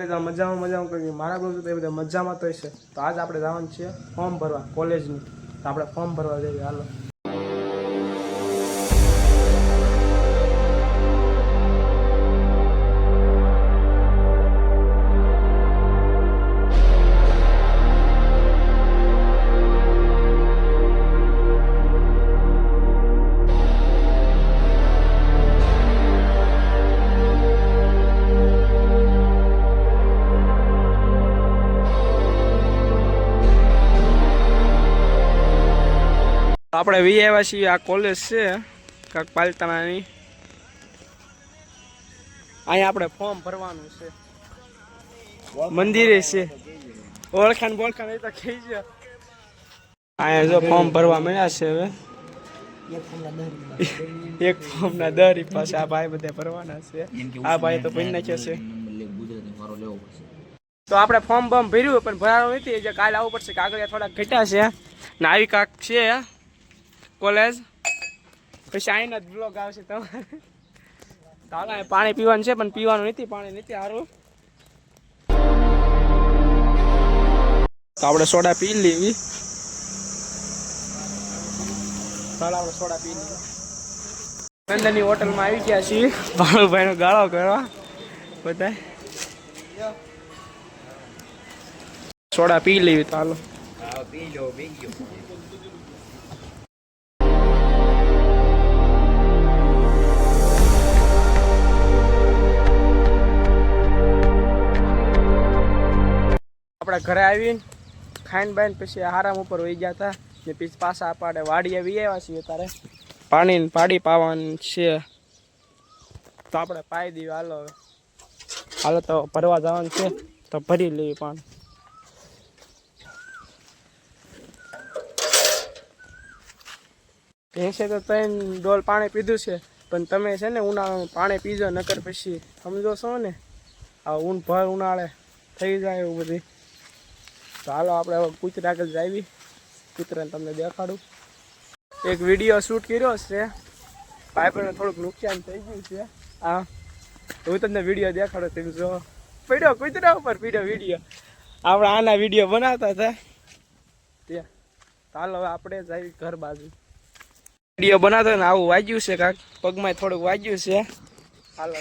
કોલેજમાં મજામાં કરી મારા ગ્રુપ તો એ બધા મજામાં તો છે. તો આજ આપણે જવાનું છે ફોર્મ ભરવા કોલેજનું. તો આપણે ફોર્મ ભરવા જઈએ. હાલો આપણે વી આવ્યા છીએ. આ કોલેજ છે કાંક પાલતાણાની. અહીંયા આપણે ફોર્મ ભરવાનું છે. મંદિરે છે ઓળખાણ બોળખાણ એ તો કહી છે. અહીંયા જો ફોર્મ ભરવા મળ્યા છે. હવે એક ફોર્મના 10 રૂપિયા છે. આ ભાઈ બધા ભરવાના છે. આ ભાઈ તો ભરી નાખ્યા છે. તો આપણે ફોર્મ બમ ભર્યું પણ ભરાવાનું નથી. જે કાલે આવવું પડશે. કાગળિયા થોડાક ઘટ્યા છે ને આવી કાંક છે કોલેજ. પછી આઈને જ બ્લોગ આવશે તમારે. ચાલો પાણી પીવાનું છે પણ પીવાનું નથી. પાણી નથી સારું. તો આપણે સોડા પી લેવી. ચાલો આપણે સોડા પી લઈએ. નંદનની હોટલમાં આવી ગયા છીએ ભાણુભાઈનો ગાળો કરવા બધા. સોડા પી લેવી. તો હાલો પી લો. આપણે ઘરે આવીને ખાઈને બાઈને પછી આરામ ઉપર વહી ગયા હતા. ને પછી પાછા આપણે વાડી આવી આવ્યા છીએ. તારે પાડી પાવાનું છે. તો આપણે પાઈ દઈએ. હાલો તો ભરવા જવાનું છે. તો ભરી લઈએ પાણી. ભેંસે તો 3 ડોલ પાણી પીધું છે. પણ તમે છે ને ઉનાળામાં પાણી પીજો નકર પછી સમજો છો ને આ ભર ઉનાળે થઈ જાય એવું બધી. તો હાલો આપણે હવે કૂતરા આગળ જાવી. કૂતરાને તમને દેખાડું. એક વિડીયો શૂટ કર્યો છે. પાઇપરને થોડુંક નુકસાન થઈ ગયું છે. હા હું તમને વિડીયો દેખાડો. તમે જો પડ્યો કૂતરા ઉપર પડ્યો વિડીયો. આપણે આના વિડીયો બનાવતા હતા ત્યાં. હાલો હવે આપણે જાવી ઘર બાજુ. વિડીયો બનાવતો ને આવું વાગ્યું છે કાંક પગમાં થોડુંક વાગ્યું છે. હાલો